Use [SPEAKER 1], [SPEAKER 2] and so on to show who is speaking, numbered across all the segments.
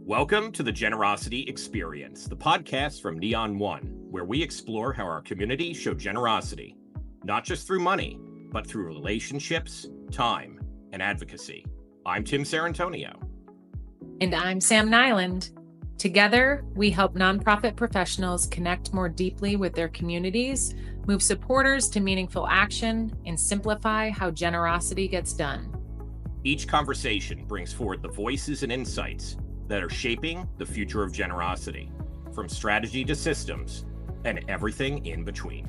[SPEAKER 1] Welcome to the Generosity Experience, the podcast from Neon One, where we explore how our community show generosity, not just through money, but through relationships, time, and advocacy. I'm Tim Sarantonio.
[SPEAKER 2] And I'm Sam Nyland. Together, we help nonprofit professionals connect more deeply with their communities, move supporters to meaningful action, and simplify how generosity gets done.
[SPEAKER 1] Each conversation brings forward the voices and insights that are shaping the future of generosity, from strategy to systems, and everything in between.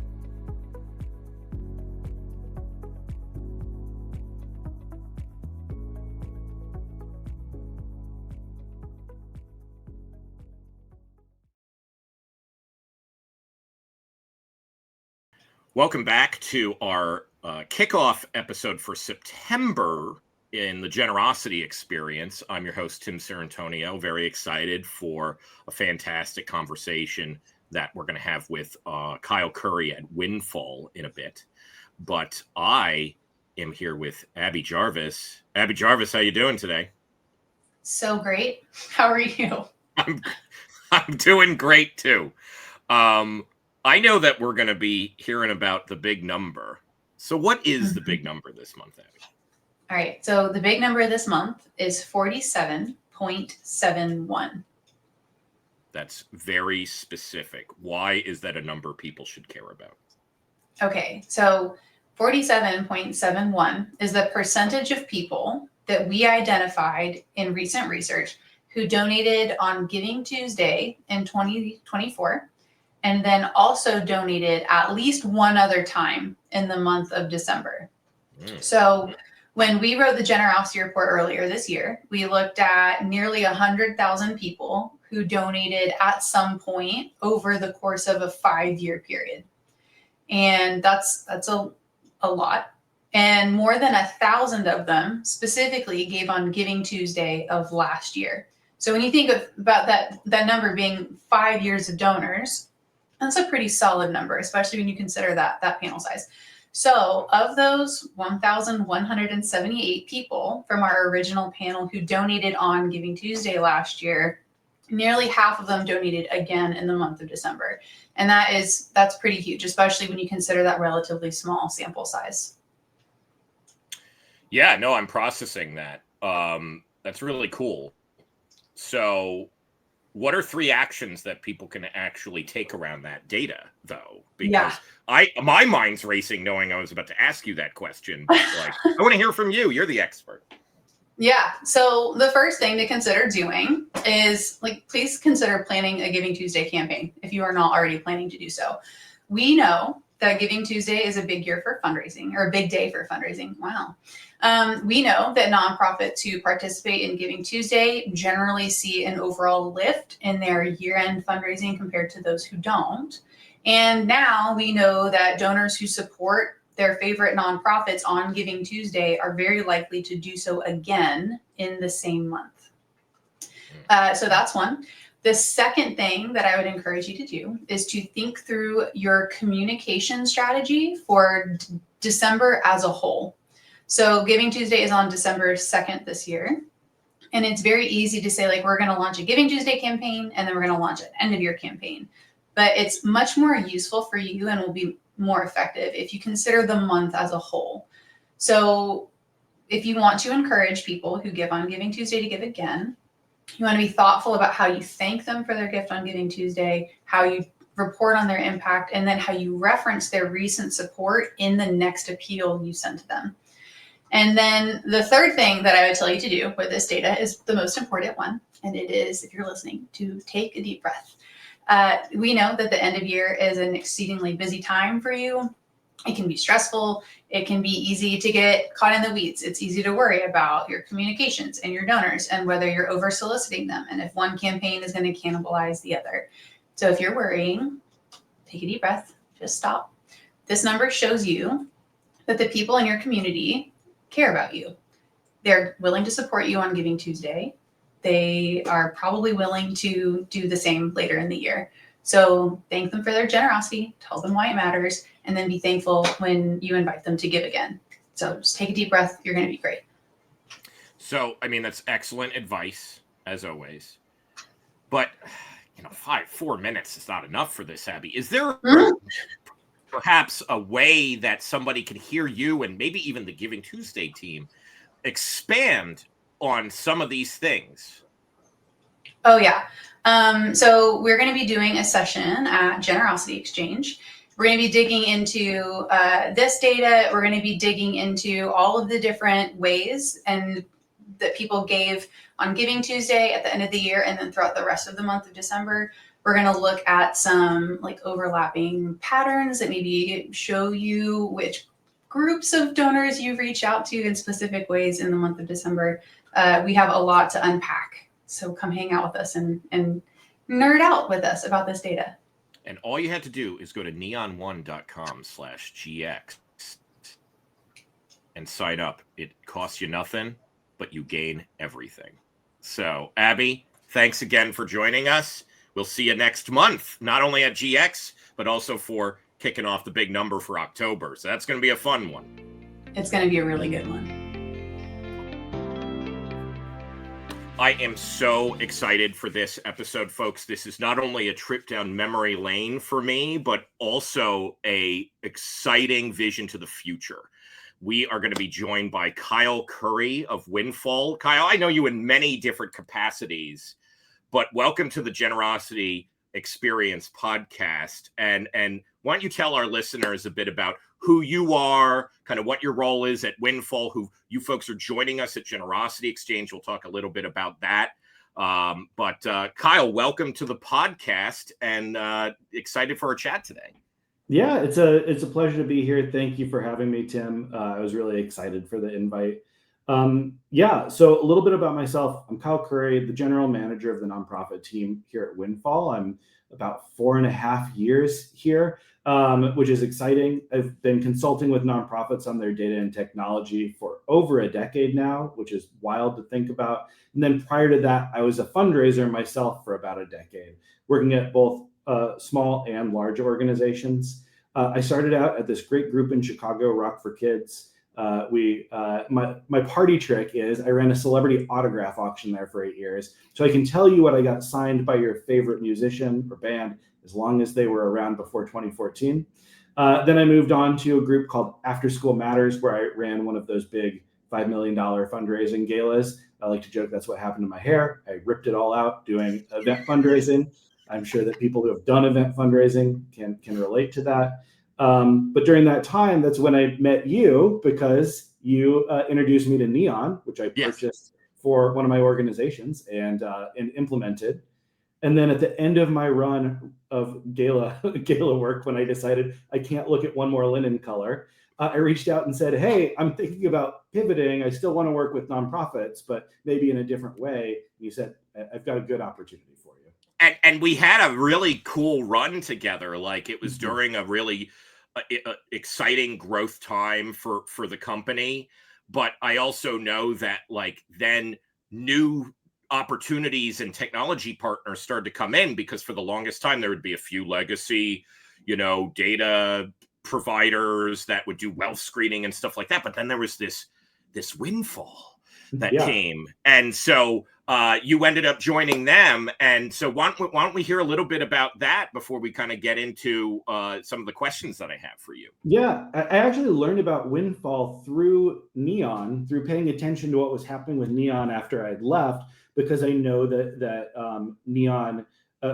[SPEAKER 1] Welcome back to our kickoff episode for September in the Generosity Experience. I'm your host, Tim Sarantonio. Very excited for a fantastic conversation that we're going to have with Kyle Curry at Windfall in a bit. But I am here with Abby Jarvis. Abby Jarvis, how you doing today?
[SPEAKER 3] So great. How are you?
[SPEAKER 1] I'm doing great too. I know that we're going to be hearing about the big number. So what is the big number this month, Abby?
[SPEAKER 3] All right. So the big number this month is 47.71.
[SPEAKER 1] That's very specific. Why is that a number people should care about?
[SPEAKER 3] Okay. So 47.71 is the percentage of people that we identified in recent research who donated on Giving Tuesday in 2024, and then also donated at least one other time in the month of December. So when we wrote the generosity report earlier this year, we looked at nearly 100,000 people who donated at some point over the course of a 5-year period. And that's a lot. And more than 1,000 of them specifically gave on Giving Tuesday of last year. So when you think about that number being 5 years of donors, that's a pretty solid number, especially when you consider that panel size. So of those 1,178 people from our original panel who donated on Giving Tuesday last year, nearly half of them donated again in the month of December. And that's pretty huge, especially when you consider that relatively small sample size.
[SPEAKER 1] Yeah, no, I'm processing that. That's really cool. So what are 3 actions that people can actually take around that data, though? Because my mind's racing knowing I was about to ask you that question. But I want to hear from you. You're the expert.
[SPEAKER 3] Yeah. So the first thing to consider doing is please consider planning a Giving Tuesday campaign if you are not already planning to do so. We know that Giving Tuesday is a big year for fundraising, or a big day for fundraising. Wow. We know that nonprofits who participate in Giving Tuesday generally see an overall lift in their year-end fundraising compared to those who don't. And now we know that donors who support their favorite nonprofits on Giving Tuesday are very likely to do so again in the same month. So that's one. The second thing that I would encourage you to do is to think through your communication strategy for December as a whole. So Giving Tuesday is on December 2nd this year. And it's very easy to say, we're going to launch a Giving Tuesday campaign, and then we're going to launch an end of year campaign. But it's much more useful for you and will be more effective if you consider the month as a whole. So if you want to encourage people who give on Giving Tuesday to give again, you want to be thoughtful about how you thank them for their gift on Giving Tuesday, how you report on their impact, and then how you reference their recent support in the next appeal you send to them. And then the third thing that I would tell you to do with this data is the most important one. And it is, if you're listening, to take a deep breath. We know that the end of year is an exceedingly busy time for you. It can be stressful. It can be easy to get caught in the weeds. It's easy to worry about your communications and your donors and whether you're over soliciting them and if one campaign is going to cannibalize the other. So if you're worrying, take a deep breath, just stop. This number shows you that the people in your community care about you. They're willing to support you on Giving Tuesday. They are probably willing to do the same later in the year. So thank them for their generosity, tell them why it matters, and then be thankful when you invite them to give again. So just take a deep breath. You're going to be great.
[SPEAKER 1] So, I mean, that's excellent advice, as always. But 4 minutes is not enough for this, Abby. Is there perhaps a way that somebody can hear you and maybe even the Giving Tuesday team expand on some of these things?
[SPEAKER 3] Oh, yeah. So we're going to be doing a session at Generosity Exchange. We're going to be digging into this data. We're going to be digging into all of the different ways and that people gave on Giving Tuesday at the end of the year and then throughout the rest of the month of December. We're going to look at some like overlapping patterns that maybe show you which groups of donors you've reached out to in specific ways in the month of December. We have a lot to unpack. So come hang out with us and nerd out with us about this data.
[SPEAKER 1] And all you had to do is go to neon1.com/GX and sign up. It costs you nothing, but you gain everything. So, Abby, thanks again for joining us. We'll see you next month, not only at GX, but also for kicking off the big number for October. So that's going to be a fun one.
[SPEAKER 3] It's going to be a really good one.
[SPEAKER 1] I am so excited for this episode, folks. This is not only a trip down memory lane for me, but also a exciting vision to the future. We are going to be joined by Kyle Curry of Windfall. Kyle, I know you in many different capacities, but welcome to the Generosity Experience podcast. And why don't you tell our listeners a bit about who you are, kind of what your role is at Windfall, who you folks are joining us at Generosity Exchange. We'll talk a little bit about that. But Kyle, welcome to the podcast and excited for our chat today.
[SPEAKER 4] Yeah, it's a pleasure to be here. Thank you for having me, Tim. I was really excited for the invite. So a little bit about myself. I'm Kyle Curry, the general manager of the nonprofit team here at Windfall. I'm about 4.5 years here, which is exciting. I've been consulting with nonprofits on their data and technology for over a decade now, which is wild to think about. And then prior to that, I was a fundraiser myself for about a decade, working at both small and large organizations. I started out at this great group in Chicago, Rock for Kids. My party trick is I ran a celebrity autograph auction there for 8 years. So I can tell you what I got signed by your favorite musician or band, as long as they were around before 2014. Then I moved on to a group called After School Matters, where I ran one of those big $5 million fundraising galas. I like to joke that's what happened to my hair. I ripped it all out doing event fundraising. I'm sure that people who have done event fundraising can relate to that. But during that time, that's when I met you, because you introduced me to Neon, which I purchased for one of my organizations and implemented. And then at the end of my run of gala work, when I decided I can't look at one more linen color, I reached out and said, hey, I'm thinking about pivoting. I still want to work with nonprofits, but maybe in a different way. And you said, I've got a good opportunity for you.
[SPEAKER 1] And we had a really cool run together. Like it was during a really exciting growth time for the company. But I also know that like then new opportunities and technology partners started to come in, because for the longest time there would be a few legacy, data providers that would do wealth screening and stuff like that. But then there was this Windfall that came. And so you ended up joining them. And so why don't we hear a little bit about that before we kind of get into some of the questions that I have for you?
[SPEAKER 4] Yeah, I actually learned about Windfall through Neon, through paying attention to what was happening with Neon after I'd left, because I know that Neon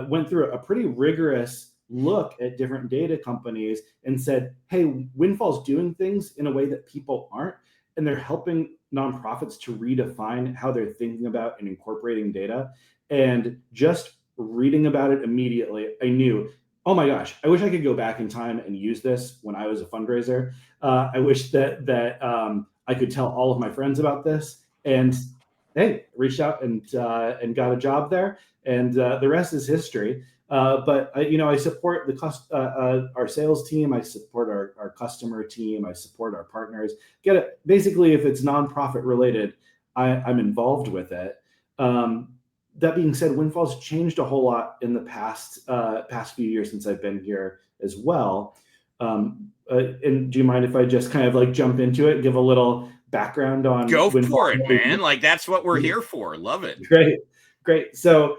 [SPEAKER 4] went through a pretty rigorous look at different data companies and said, hey, Windfall's doing things in a way that people aren't, and they're helping nonprofits to redefine how they're thinking about and incorporating data. And just reading about it immediately, I knew, oh my gosh, I wish I could go back in time and use this when I was a fundraiser. I wish that I could tell all of my friends about this. And hey, reached out and got a job there, and the rest is history. But I support our sales team. I support our customer team. I support our partners. Get it? Basically, if it's nonprofit related, I'm involved with it. That being said, Windfall's changed a whole lot in the past few years since I've been here as well. And do you mind if I just kind of like jump into it and give a little background on
[SPEAKER 1] Go
[SPEAKER 4] Windfall?
[SPEAKER 1] for it, man. Like that's what we're here for. Love it.
[SPEAKER 4] Great. So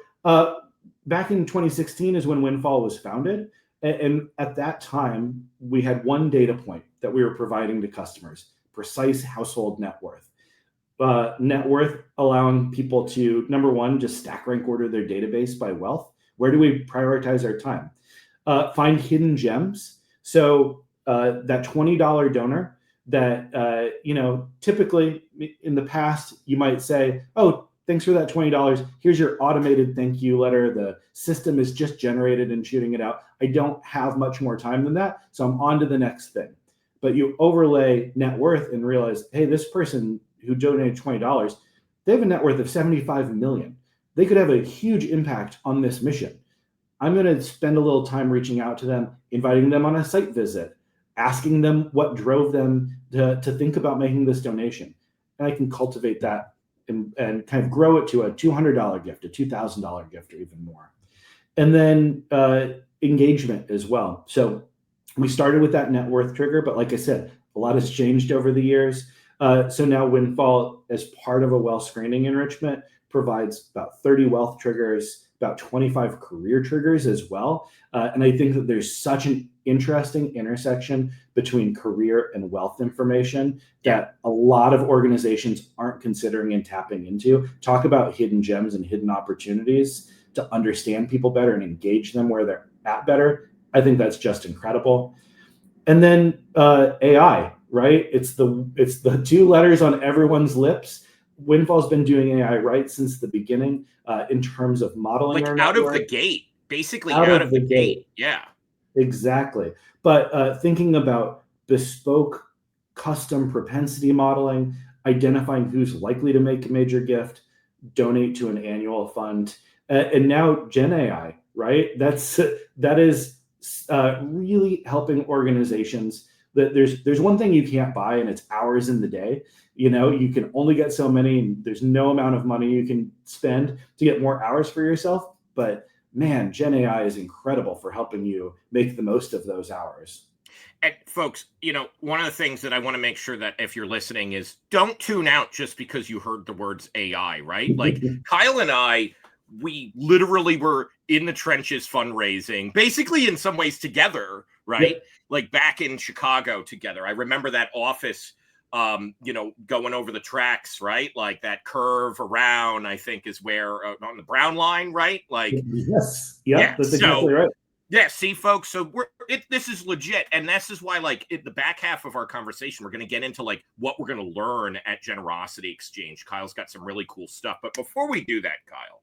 [SPEAKER 4] back in 2016 is when Windfall was founded. And at that time, we had one data point that we were providing to customers: precise household net worth. Net worth allowing people to, number one, just stack rank order their database by wealth. Where do we prioritize our time? Find hidden gems. So that $20 donor that, typically in the past, you might say, oh, thanks for that $20. Here's your automated thank you letter. The system is just generated and shooting it out. I don't have much more time than that, so I'm on to the next thing. But you overlay net worth and realize, hey, this person who donated $20, they have a net worth of 75 million. They could have a huge impact on this mission. I'm going to spend a little time reaching out to them, inviting them on a site visit, asking them what drove them to think about making this donation. And I can cultivate that and kind of grow it to a $200 gift, a $2,000 gift, or even more. And then engagement as well. So we started with that net worth trigger, but like I said, a lot has changed over the years. So now Windfall, as part of a wealth screening enrichment, provides about 30 wealth triggers, about 25 career triggers as well. And I think that there's such an interesting intersection between career and wealth information that a lot of organizations aren't considering and tapping into. Talk about hidden gems and hidden opportunities to understand people better and engage them where they're at better. I think that's just incredible. And then AI, right? It's the two letters on everyone's lips. Windfall's been doing AI right since the beginning in terms of modeling
[SPEAKER 1] like
[SPEAKER 4] our
[SPEAKER 1] out
[SPEAKER 4] network.
[SPEAKER 1] of the gate, basically out of the gate. Yeah,
[SPEAKER 4] exactly. But thinking about bespoke, custom propensity modeling, identifying who's likely to make a major gift, donate to an annual fund, and now Gen AI, right? That is really helping organizations. That there's one thing you can't buy, and it's hours in the day. You can only get so many, and there's no amount of money you can spend to get more hours for yourself. But man, Gen AI is incredible for helping you make the most of those hours.
[SPEAKER 1] And folks, one of the things that I want to make sure that if you're listening is don't tune out just because you heard the words AI, right? Like Kyle and I, we literally were in the trenches fundraising, basically in some ways together, right? Yep. Like back in Chicago together. I remember that office, going over the tracks, right? Like that curve around, I think is where on the Brown line, right? Like,
[SPEAKER 4] yes. Yep, yeah. That's exactly right.
[SPEAKER 1] Yeah, see, folks. So this is legit, and this is why, like, in the back half of our conversation, we're going to get into like what we're going to learn at Generosity Exchange. Kyle's got some really cool stuff, but before we do that, Kyle,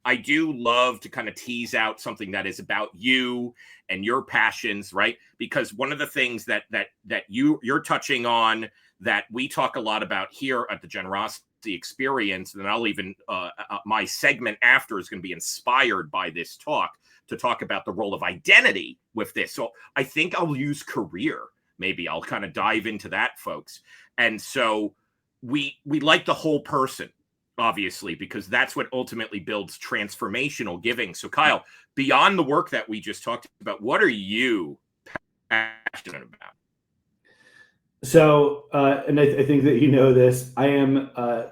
[SPEAKER 1] I do love to kind of tease out something that is about you and your passions, right? Because one of the things that you're touching on that we talk a lot about here at the Generosity Experience, and I'll even my segment after is going to be inspired by this talk to talk about the role of identity with this. So I think I'll use career. Maybe I'll kind of dive into that, folks. And so we like the whole person, obviously, because that's what ultimately builds transformational giving. So Kyle, beyond the work that we just talked about, what are you passionate about?
[SPEAKER 4] So, and I think that this, I am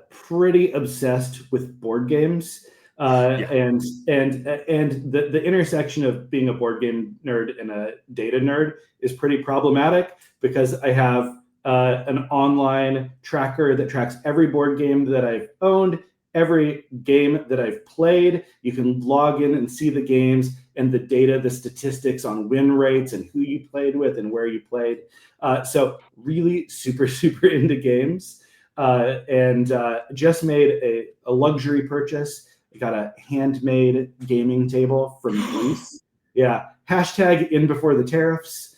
[SPEAKER 4] pretty obsessed with board games. And the intersection of being a board game nerd and a data nerd is pretty problematic because I have an online tracker that tracks every board game that I've owned, every game that I've played. You can log in and see the games and the data, the statistics on win rates and who you played with and where you played. So really super, super into games and just made a luxury purchase. I got a handmade gaming table from Greece. Yeah. Hashtag in before the tariffs.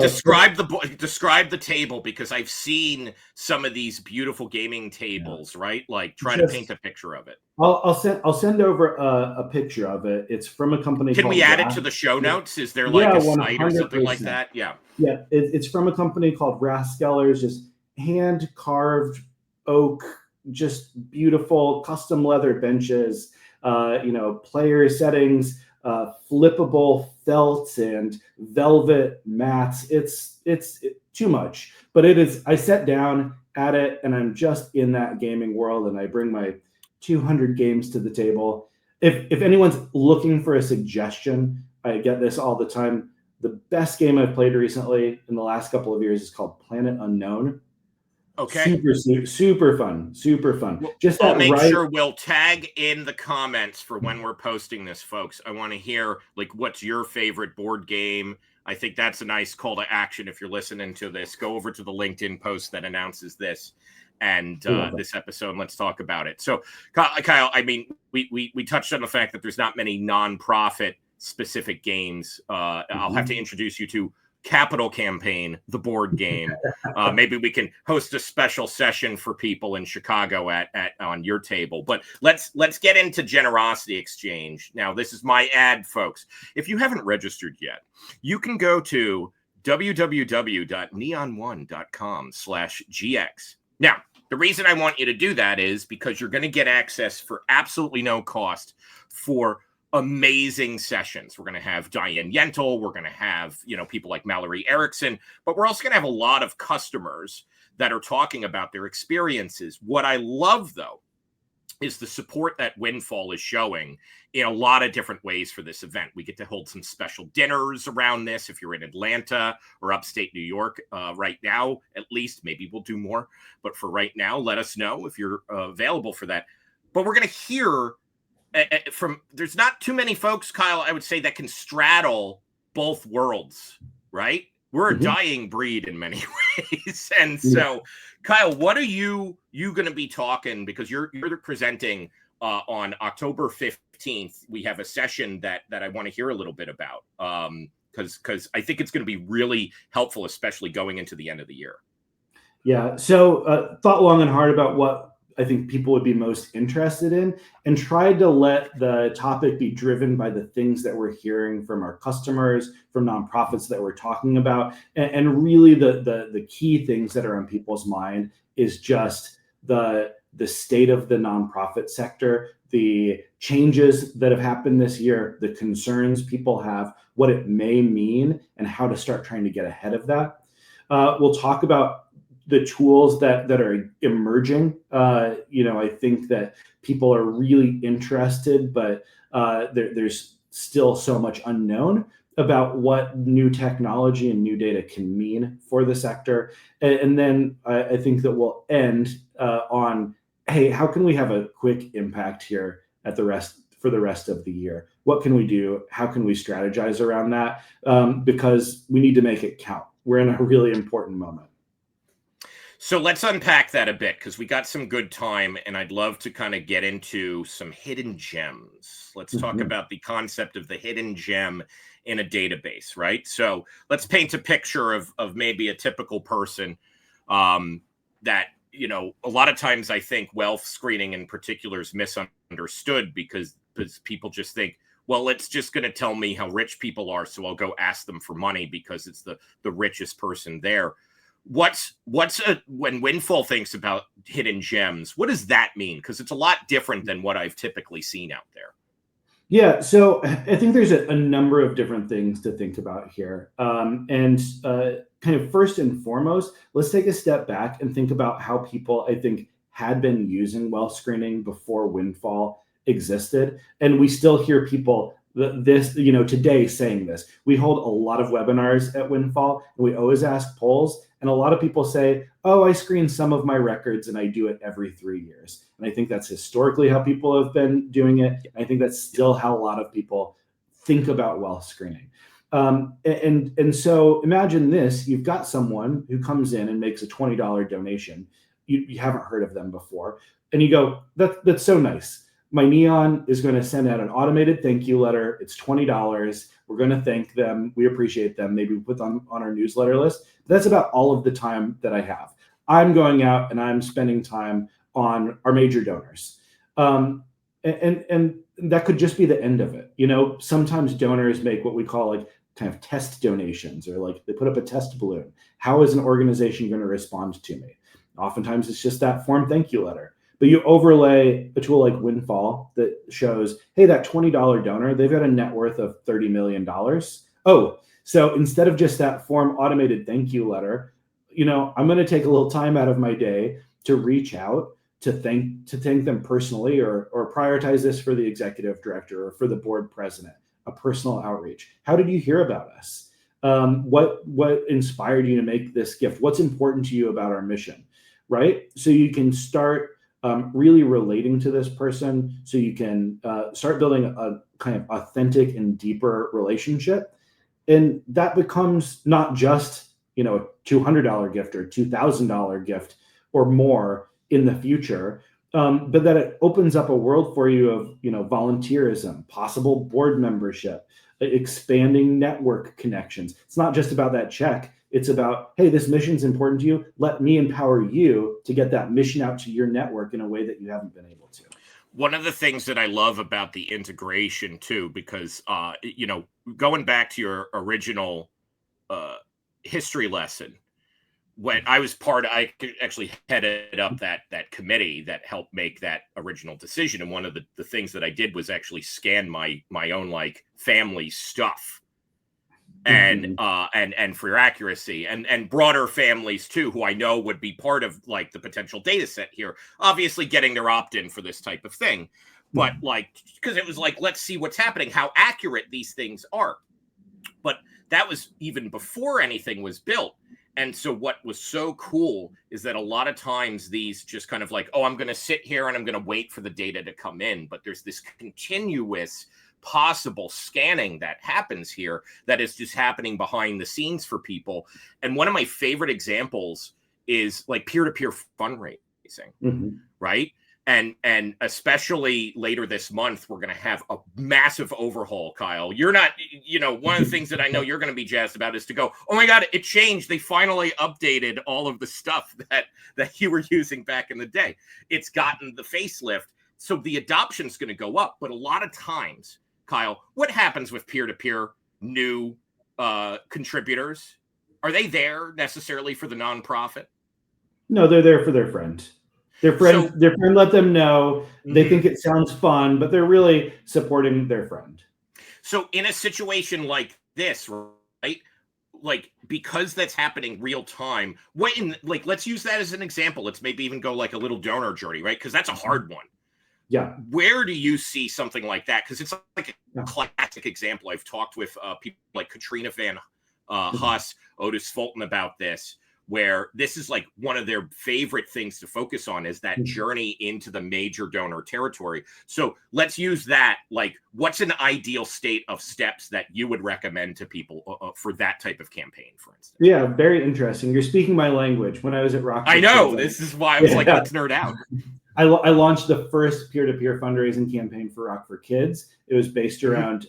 [SPEAKER 1] Describe the table, because I've seen some of these beautiful gaming tables, right? Like try to paint a picture of it.
[SPEAKER 4] I'll send over a picture of it. It's from a company.
[SPEAKER 1] Can we add it to the show notes? Is there like a site or something like that? Yeah.
[SPEAKER 4] Yeah. It's from a company called Raskellers, just hand carved oak, just beautiful custom leather benches, player settings, flippable felt and velvet mats. It's too much, but it is. I sat down at it and I'm just in that gaming world, and I bring my 200 games to the table. If anyone's looking for a suggestion, I get this all the time. The best game I've played recently in the last couple of years is called Planet Unknown.
[SPEAKER 1] Okay.
[SPEAKER 4] Super fun. Just
[SPEAKER 1] I'll
[SPEAKER 4] that
[SPEAKER 1] make
[SPEAKER 4] right.
[SPEAKER 1] sure we'll tag in the comments for when we're posting this, folks. I want to hear, like, what's your favorite board game? I think that's a nice call to action. If you're listening to this, go over to the LinkedIn post that announces this and this episode, and let's talk about it. So, Kyle, I mean, we touched on the fact that there's not many nonprofit specific games. I'll have to introduce you to Capital Campaign, the board game. Maybe we can host a special session for people in Chicago at on your table. But let's get into Generosity Exchange. Now, this is my ad, folks. If you haven't registered yet, you can go to www.neon1.com/GX. Now, the reason I want you to do that is because you're going to get access for absolutely no cost for amazing sessions. We're going to have Diane Yentl. We're going to have, people like Mallory Erickson, but we're also going to have a lot of customers that are talking about their experiences. What I love, though, is the support that Windfall is showing in a lot of different ways for this event. We get to hold some special dinners around this. If you're in Atlanta or upstate New York right now, at least, maybe we'll do more. But for right now, let us know if you're available for that. But we're going to hear there's not too many folks, Kyle, I would say, that can straddle both worlds, right? We're a dying breed in many ways. And so, Kyle, what are you going to be talking? Because you're presenting on October 15th. We have a session that I want to hear a little bit about because I think it's going to be really helpful, especially going into the end of the year.
[SPEAKER 4] Yeah. So thought long and hard about what I think people would be most interested in, and tried to let the topic be driven by the things that we're hearing from our customers, from nonprofits that we're talking about. And really the key things that are on people's mind is just the state of the nonprofit sector, the changes that have happened this year, the concerns people have, what it may mean, and how to start trying to get ahead of that. We'll talk about the tools that are emerging. I think that people are really interested, but there's still so much unknown about what new technology and new data can mean for the sector. And then I think that we'll end on, hey, how can we have a quick impact here for the rest of the year? What can we do? How can we strategize around that? Because we need to make it count. We're in a really important moment.
[SPEAKER 1] So let's unpack that a bit, because we got some good time, and I'd love to kind of get into some hidden gems. Let's talk about the concept of the hidden gem in a database, right? So let's paint a picture of maybe a typical person that, a lot of times I think wealth screening in particular is misunderstood because people just think, well, it's just going to tell me how rich people are, so I'll go ask them for money because it's the richest person there. When Windfall thinks about hidden gems, what does that mean? Because it's a lot different than what I've typically seen out there.
[SPEAKER 4] Yeah, so I think there's a number of different things to think about here. And kind of first and foremost, let's take a step back and think about how people, I think, had been using wealth screening before Windfall existed. And we still hear people today saying this. We hold a lot of webinars at Windfall, and we always ask polls. And a lot of people say, oh, I screen some of my records and I do it every 3 years. And I think that's historically how people have been doing it. I think that's still how a lot of people think about wealth screening. And so imagine this, you've got someone who comes in and makes a $20 donation. You haven't heard of them before. And you go, that's so nice. My Neon is going to send out an automated thank you letter. It's $20. We're going to thank them. We appreciate them. Maybe we put them on our newsletter list. That's about all of the time that I have. I'm going out and I'm spending time on our major donors. And that could just be the end of it. Sometimes donors make what we call like kind of test donations, or like they put up a test balloon. How is an organization going to respond to me? Oftentimes it's just that form thank you letter. But you overlay a tool like Windfall that shows, hey, that $20 donor, they've got a net worth of $30 million. Oh, so instead of just that form automated thank you letter, I'm going to take a little time out of my day to reach out to thank them personally, or prioritize this for the executive director or for the board president, a personal outreach. How did you hear about us? What inspired you to make this gift? What's important to you about our mission, right? So you can start really relating to this person, so you can start building a kind of authentic and deeper relationship. And that becomes not just, a $200 gift or $2,000 gift or more in the future, but that it opens up a world for you of, volunteerism, possible board membership, expanding network connections. It's not just about that check. It's about, hey, this mission's important to you. Let me empower you to get that mission out to your network in a way that you haven't been able to.
[SPEAKER 1] One of the things that I love about the integration too, because, going back to your original history lesson, when I was I actually headed up that committee that helped make that original decision. And one of the things that I did was actually scan my own family stuff. And for your accuracy, and broader families too, who I know would be part of the potential data set here, obviously getting their opt-in for this type of thing, but because it was let's see what's happening, how accurate these things are. But that was even before anything was built. And so what was so cool is that a lot of times these just kind of I'm going to sit here and I'm going to wait for the data to come in, but there's this continuous possible scanning that happens here that is just happening behind the scenes for people. And one of my favorite examples is peer-to-peer fundraising, right? And especially later this month, we're going to have a massive overhaul, Kyle. You're not, one of the things that I know you're going to be jazzed about is to go, oh my God, it changed. They finally updated all of the stuff that you were using back in the day. It's gotten the facelift. So the adoption is going to go up. But a lot of times, Kyle, what happens with peer-to-peer new contributors? Are they there necessarily for the nonprofit?
[SPEAKER 4] No, they're there for their friend. Their friend let them know. They think it sounds fun, but they're really supporting their friend.
[SPEAKER 1] So in a situation like this, right? Because that's happening real time, let's use that as an example. Let's maybe even go a little donor journey, right? Because that's a hard one.
[SPEAKER 4] Yeah.
[SPEAKER 1] Where do you see something like that? Because it's a classic example. I've talked with people like Katrina Van Huss, Otis Fulton about this, where this is one of their favorite things to focus on is that journey into the major donor territory. So let's use that. What's an ideal state of steps that you would recommend to people for that type of campaign, for instance?
[SPEAKER 4] Yeah, very interesting. You're speaking my language. When I was at Rock,
[SPEAKER 1] I know. This is why I was let's nerd out.
[SPEAKER 4] I launched the first peer-to-peer fundraising campaign for Rock for Kids. It was based around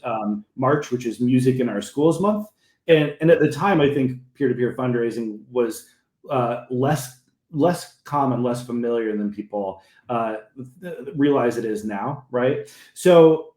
[SPEAKER 4] March, which is Music in Our Schools Month. And at the time, I think peer-to-peer fundraising was less common, less familiar than people realize it is now, right? So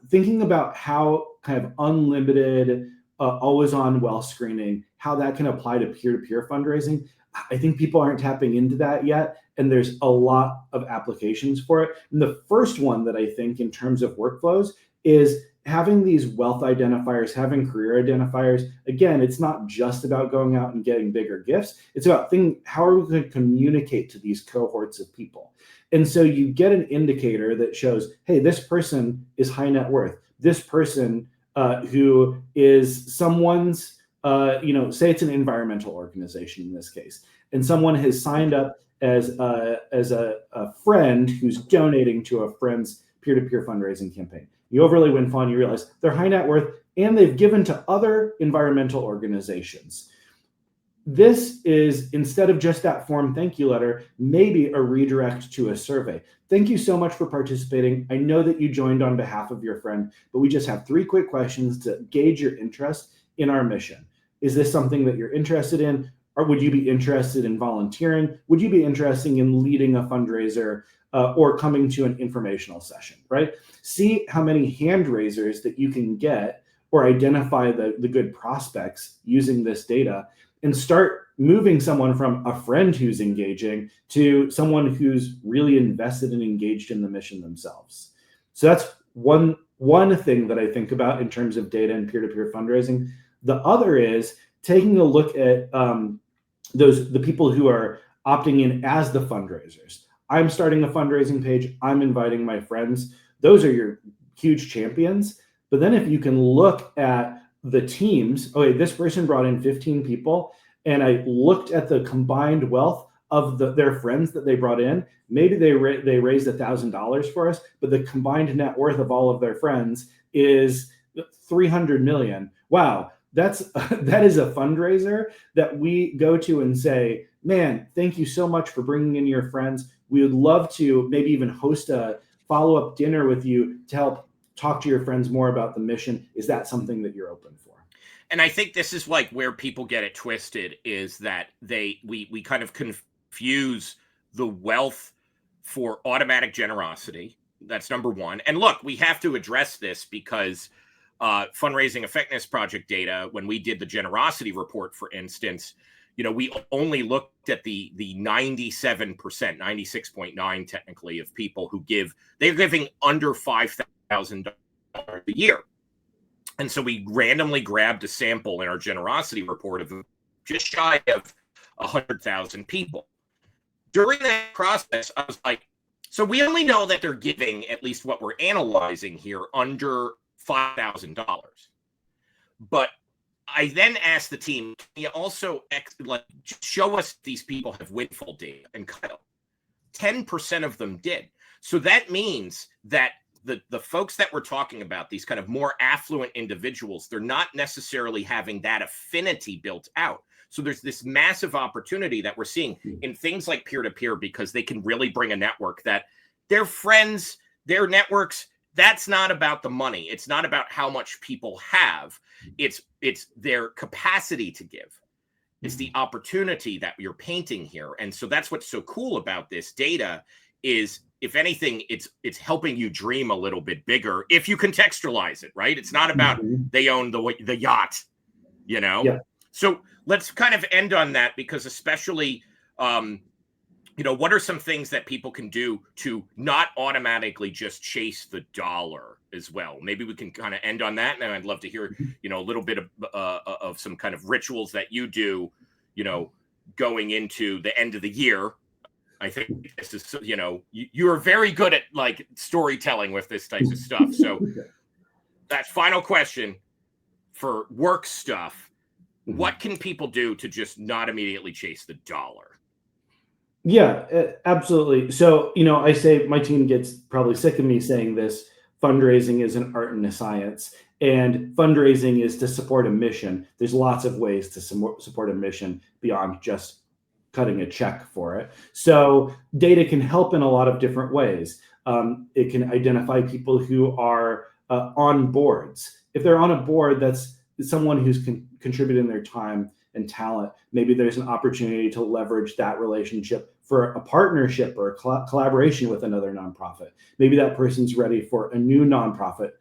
[SPEAKER 4] thinking about how kind of unlimited, always on wealth screening, how that can apply to peer-to-peer fundraising, I think people aren't tapping into that yet. And there's a lot of applications for it. And the first one that I think in terms of workflows is having these wealth identifiers, having career identifiers. Again, it's not just about going out and getting bigger gifts. It's about how are we going to communicate to these cohorts of people? And so you get an indicator that shows, hey, this person is high net worth. This person who is someone's, say it's an environmental organization in this case, and someone has signed up as a friend who's donating to a friend's peer-to-peer fundraising campaign. You overlay Windfall and you realize they're high net worth and they've given to other environmental organizations. This is, instead of just that form thank you letter, maybe a redirect to a survey. Thank you so much for participating. I know that you joined on behalf of your friend, but we just have 3 quick questions to gauge your interest in our mission. Is this something that you're interested in? Or would you be interested in volunteering? Would you be interested in leading a fundraiser or coming to an informational session, right? See how many hand raisers that you can get or identify the good prospects using this data, and start moving someone from a friend who's engaging to someone who's really invested and engaged in the mission themselves. So that's one thing that I think about in terms of data and peer-to-peer fundraising. The other is taking a look at the people who are opting in as the fundraisers. I'm starting a fundraising page, I'm inviting my friends. Those are your huge champions. But then if you can look at the teams, okay, this person brought in 15 people, and I looked at the combined wealth of their friends that they brought in. Maybe they raised $1,000 for us, but the combined net worth of all of their friends is 300 million. Wow, that is a fundraiser that we go to and say, man, thank you so much for bringing in your friends. We would love to maybe even host a follow-up dinner with you to help talk to your friends more about the mission. Is that something that you're open for?
[SPEAKER 1] And I think this is like where people get it twisted, is that we kind of confuse the wealth for automatic generosity. That's number one. And look, we have to address this because fundraising effectiveness project data, when we did the generosity report, for instance, we only looked at the 97%, 96.9 technically, of people who they're giving under $5,000 a year. And so we randomly grabbed a sample in our generosity report of just shy of 100,000 people. During that process, I was like, so we only know that they're giving, at least what we're analyzing here, under $5,000. But I then asked the team, can you also show us these people have windfall data? And Kyle, 10% of them did. So that means that the folks that we're talking about, these kind of more affluent individuals, they're not necessarily having that affinity built out. So there's this massive opportunity that we're seeing in things like peer-to-peer, because they can really bring a network that their friends, their networks, that's not about the money. It's not about how much people have. It's their capacity to give. It's the opportunity that you're painting here. And so that's what's so cool about this data is, if anything, it's helping you dream a little bit bigger if you contextualize it, right? It's not about they own the yacht, Yeah. So let's kind of end on that, because especially, what are some things that people can do to not automatically just chase the dollar as well? Maybe we can kind of end on that. And I'd love to hear, a little bit of some kind of rituals that you do, going into the end of the year. I think this is, you are very good at like storytelling with this type of stuff. So that final question for work stuff, what can people do to just not immediately chase the dollar?
[SPEAKER 4] Yeah, absolutely. So, I say my team gets probably sick of me saying this. Fundraising is an art and a science, and fundraising is to support a mission. There's lots of ways to support a mission beyond just cutting a check for it. So data can help in a lot of different ways. It can identify people who are on boards. If they're on a board, that's someone who's contributing their time and talent. Maybe there's an opportunity to leverage that relationship for a partnership or a collaboration with another nonprofit. Maybe that person's ready for a new nonprofit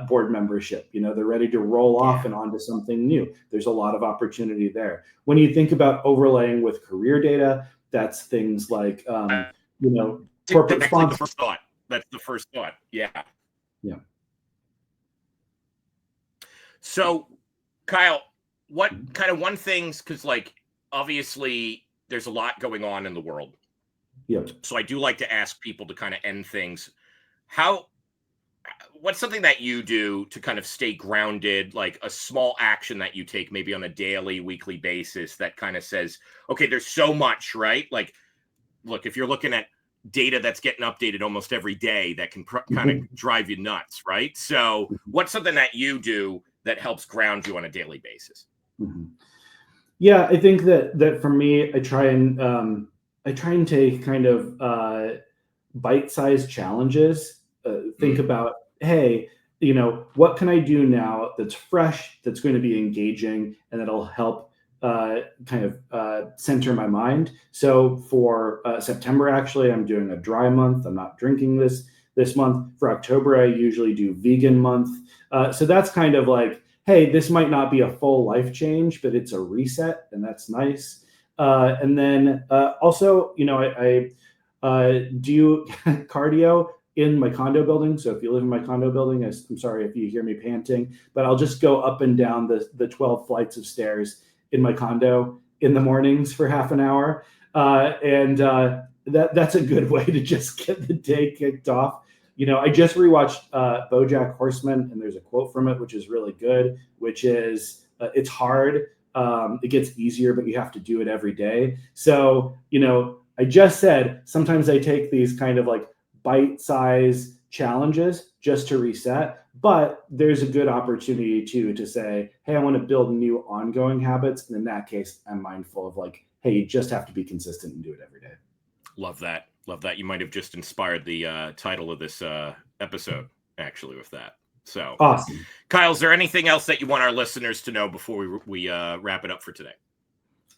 [SPEAKER 4] board membership. They're ready to roll off and onto something new. There's a lot of opportunity there. When you think about overlaying with career data, that's things like, corporate sponsors.
[SPEAKER 1] That's the first thought. Yeah.
[SPEAKER 4] Yeah.
[SPEAKER 1] So, Kyle, what kind of one things, because like obviously there's a lot going on in the world.
[SPEAKER 4] Yeah.
[SPEAKER 1] So I do like to ask people to kind of end things. What's something that you do to kind of stay grounded, like a small action that you take maybe on a daily, weekly basis that kind of says, okay, there's so much, right? Like, look, if you're looking at data that's getting updated almost every day, that can kind of drive you nuts, right? So what's something that you do that helps ground you on a daily basis?
[SPEAKER 4] Yeah, I think that for me, I try and take kind of bite-sized challenges. Think about, hey, what can I do now that's fresh, that's going to be engaging, and that'll help center my mind. So for September, actually, I'm doing a dry month. I'm not drinking this month. For October, I usually do vegan month. So that's kind of like, hey, this might not be a full life change, but it's a reset, and that's nice. And then also, I do cardio in my condo building. So if you live in my condo building, I'm sorry if you hear me panting, but I'll just go up and down the 12 flights of stairs in my condo in the mornings for half an hour. And that's a good way to just get the day kicked off. I just rewatched BoJack Horseman, and there's a quote from it which is really good, which is, "It's hard. It gets easier, but you have to do it every day." So, I just said sometimes I take these kind of like bite-size challenges just to reset, but there's a good opportunity too to say, hey, I want to build new ongoing habits. And in that case, I'm mindful of like, hey, you just have to be consistent and do it every day.
[SPEAKER 1] Love that. Love that. You might have just inspired the title of this episode, actually, with that. So
[SPEAKER 4] awesome.
[SPEAKER 1] Kyle, is there anything else that you want our listeners to know before we wrap it up for today?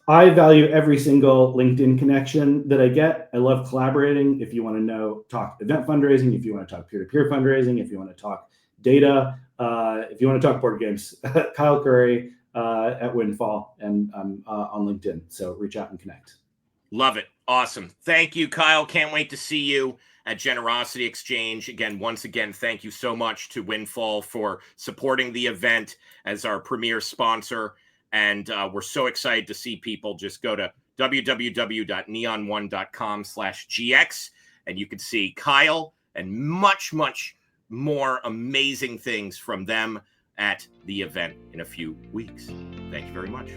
[SPEAKER 4] I value every single LinkedIn connection that I get. I love collaborating. If you want to talk event fundraising, if you want to talk peer-to-peer fundraising, if you want to talk data, if you want to talk board games, Kyle Curry at Windfall, and I'm on LinkedIn. So reach out and connect.
[SPEAKER 1] Love it. Awesome. Thank you, Kyle. Can't wait to see you at Generosity Exchange. Once again, thank you so much to Windfall for supporting the event as our premier sponsor. And we're so excited to see people. Just go to www.neon1.com/GX and you can see Kyle and much, much more amazing things from them at the event in a few weeks. Thank you very much.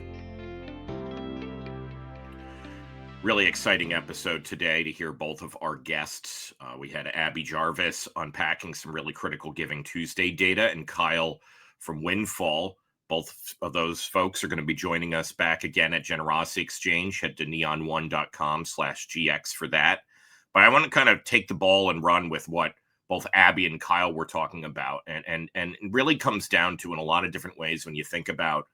[SPEAKER 1] Really exciting episode today to hear both of our guests. We had Abby Jarvis unpacking some really critical Giving Tuesday data, and Kyle from Windfall. Both of those folks are going to be joining us back again at Generosity Exchange. Head to neon1.com/GX for that. But I want to kind of take the ball and run with what both Abby and Kyle were talking about. And it really comes down to, in a lot of different ways, when you think about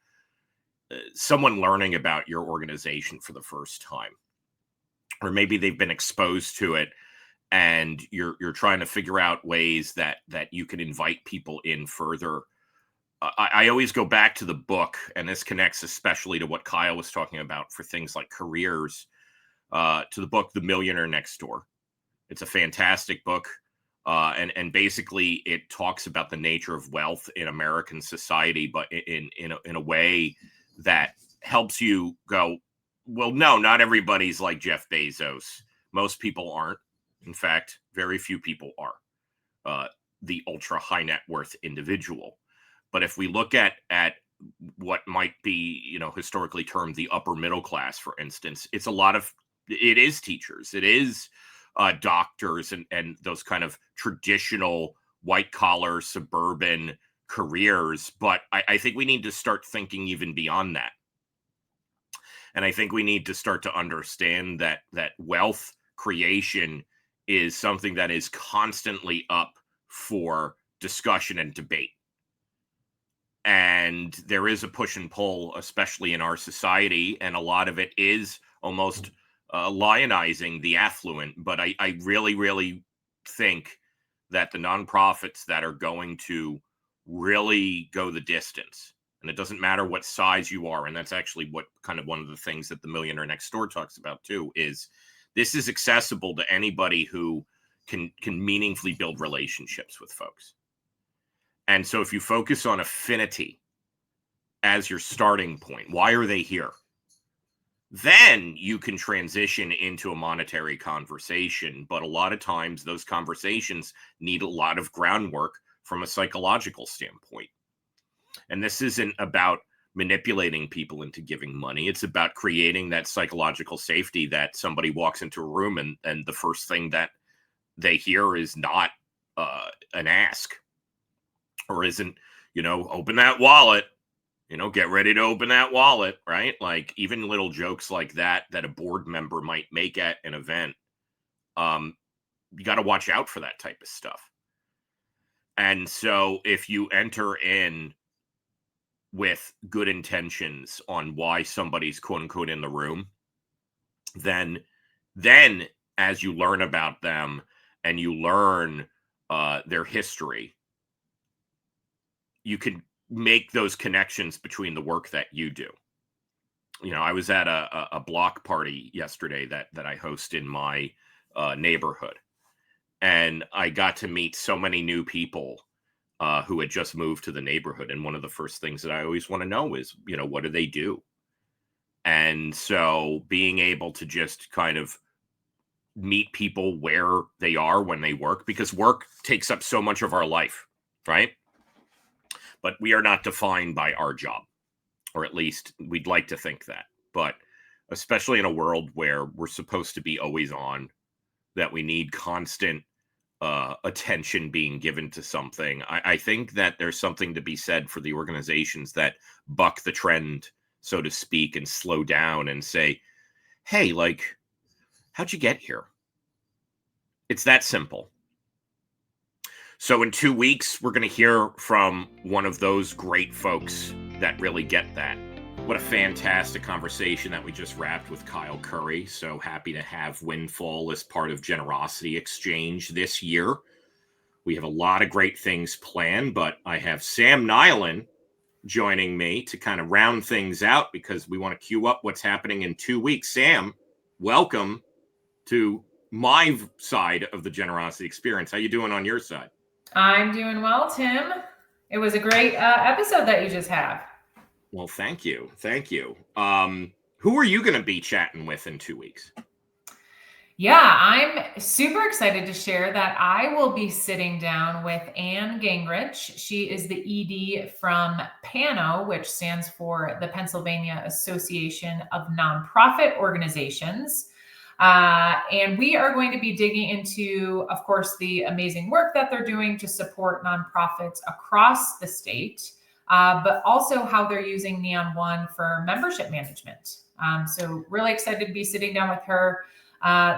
[SPEAKER 1] someone learning about your organization for the first time, or maybe they've been exposed to it and you're trying to figure out ways that you can invite people in further. I always go back to the book, and this connects especially to what Kyle was talking about for things like careers, to the book, The Millionaire Next Door. It's a fantastic book. And basically it talks about the nature of wealth in American society, but in a way that helps you go, well, no, not everybody's like Jeff Bezos. Most people aren't. In fact, very few people are the ultra high net worth individual. But if we look at what might be, historically termed the upper middle class, for instance, it is teachers, it is doctors, and those kind of traditional white collar suburban careers. But I think we need to start thinking even beyond that. And I think we need to start to understand that wealth creation is something that is constantly up for discussion and debate. And there is a push and pull, especially in our society, and a lot of it is almost lionizing the affluent. But I really, really think that the nonprofits that are going to really go the distance, and it doesn't matter what size you are, and that's actually what kind of one of the things that the Millionaire Next Door talks about too, is this is accessible to anybody who can meaningfully build relationships with folks. And so if you focus on affinity as your starting point, why are they here? Then you can transition into a monetary conversation. But a lot of times those conversations need a lot of groundwork from a psychological standpoint. And this isn't about manipulating people into giving money. It's about creating that psychological safety that somebody walks into a room and the first thing that they hear is not an ask. Or isn't, open that wallet, get ready to open that wallet, right? Like even little jokes like that a board member might make at an event. You got to watch out for that type of stuff. And so if you enter in with good intentions on why somebody's quote unquote in the room, then as you learn about them and you learn their history, you can make those connections between the work that you do. I was at a block party yesterday that I host in my neighborhood, and I got to meet so many new people who had just moved to the neighborhood. And one of the first things that I always want to know is, what do they do? And so being able to just kind of meet people where they are when they work, because work takes up so much of our life, right? But we are not defined by our job, or at least we'd like to think that. But especially in a world where we're supposed to be always on, that we need constant attention being given to something. I think that there's something to be said for the organizations that buck the trend, so to speak, and slow down and say, hey, like, how'd you get here? It's that simple. So in 2 weeks, we're going to hear from one of those great folks that really get that. What a fantastic conversation that we just wrapped with Kyle Curry. So happy to have Windfall as part of Generosity Exchange this year. We have a lot of great things planned, but I have Sam Nyland joining me to kind of round things out, because we want to queue up what's happening in 2 weeks. Sam, welcome to my side of the Generosity Experience. How you doing on your side?
[SPEAKER 2] I'm doing well, Tim. It was a great episode that you just had.
[SPEAKER 1] Well, thank you. Thank you. Who are you going to be chatting with in 2 weeks?
[SPEAKER 2] Yeah, I'm super excited to share that I will be sitting down with Anne Gingrich. She is the ED from PANO, which stands for the Pennsylvania Association of Nonprofit Organizations. And we are going to be digging into, of course, the amazing work that they're doing to support nonprofits across the state. But also how they're using Neon One for membership management. So really excited to be sitting down with her.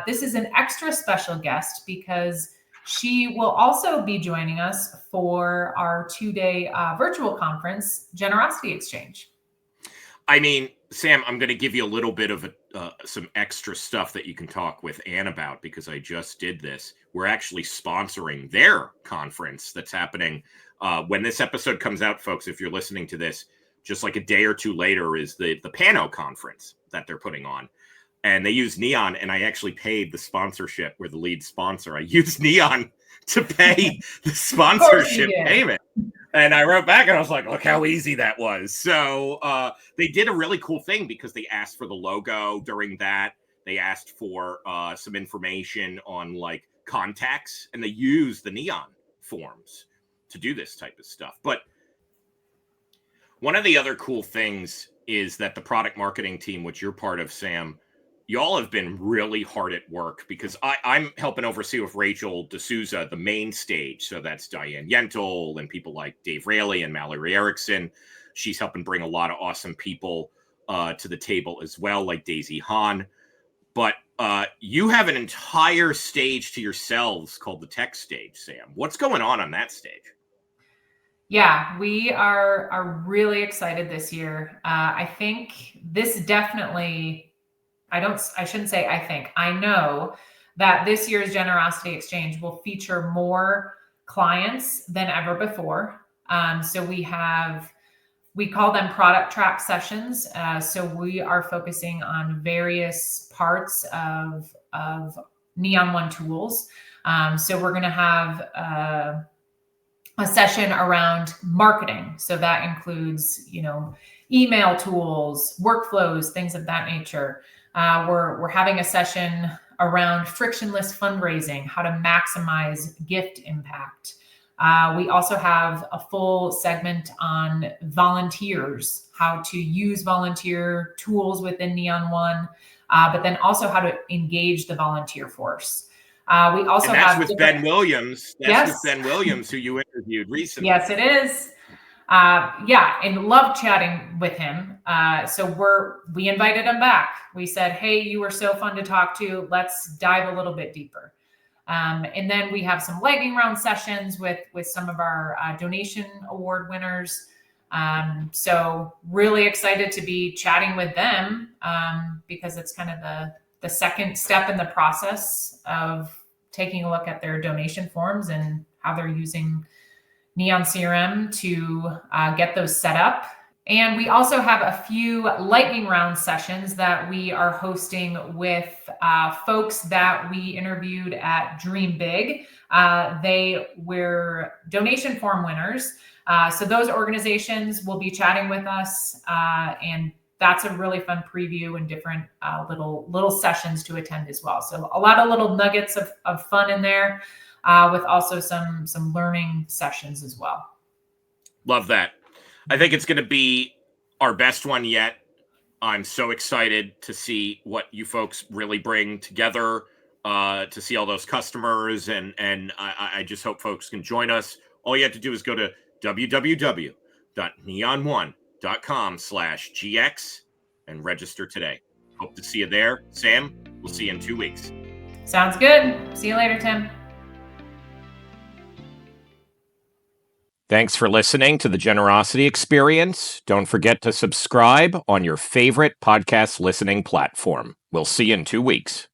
[SPEAKER 2] This is an extra special guest because she will also be joining us for our 2-day virtual conference, Generosity Exchange.
[SPEAKER 1] I mean, Sam, I'm going to give you a little bit of some extra stuff that you can talk with Anne about, because I just did this. We're actually sponsoring their conference that's happening. When this episode comes out, folks, if you're listening to this, just like a day or two later is the PANO conference that they're putting on. And they use Neon, and I actually paid the sponsorship. We're the lead sponsor. I used Neon to pay the sponsorship payment. And I wrote back and I was like, look how easy that was. So they did a really cool thing, because they asked for the logo during that. They asked for some information on like contacts, and they used the Neon forms to do this type of stuff. But one of the other cool things is that the product marketing team, which you're part of, Sam, y'all have been really hard at work, because I'm helping oversee with Rachel D'Souza the main stage. So that's Diane Yentl and people like Dave Raley and Mallory Erickson. She's helping bring a lot of awesome people to the table as well, like Daisy Hahn. But you have an entire stage to yourselves called the tech stage, Sam. What's going on that stage?
[SPEAKER 2] Yeah, we are really excited this year. I think this definitely, I know that this year's Generosity Exchange will feature more clients than ever before. So we call them product track sessions. So we are focusing on various parts of Neon One tools. So we're going to have a session around marketing. So that includes, email tools, workflows, things of that nature. We're having a session around frictionless fundraising, how to maximize gift impact. We also have a full segment on volunteers, how to use volunteer tools within Neon One, but then also how to engage the volunteer force. We also
[SPEAKER 1] have with Ben Williams. That's with Ben Williams, who you interviewed recently.
[SPEAKER 2] Yes, it is. And love chatting with him. So we invited him back. We said, hey, you were so fun to talk to. Let's dive a little bit deeper. And then we have some lightning round sessions with some of our donation award winners. So really excited to be chatting with them because it's kind of the second step in the process of taking a look at their donation forms and how they're using Neon CRM to get those set up. And we also have a few lightning round sessions that we are hosting with folks that we interviewed at Dream Big. They were donation form winners. So those organizations will be chatting with us and that's a really fun preview and different little sessions to attend as well. So a lot of little nuggets of fun in there, with also some learning sessions as well.
[SPEAKER 1] Love that. I think it's going to be our best one yet. I'm so excited to see what you folks really bring together, to see all those customers, and I just hope folks can join us. All you have to do is go to www.neon1.com/GX and register today. Hope to see you there. Sam, we'll see you in 2 weeks.
[SPEAKER 2] Sounds good. See you later, Tim.
[SPEAKER 1] Thanks for listening to the Generosity Experience. Don't forget to subscribe on your favorite podcast listening platform. We'll see you in 2 weeks.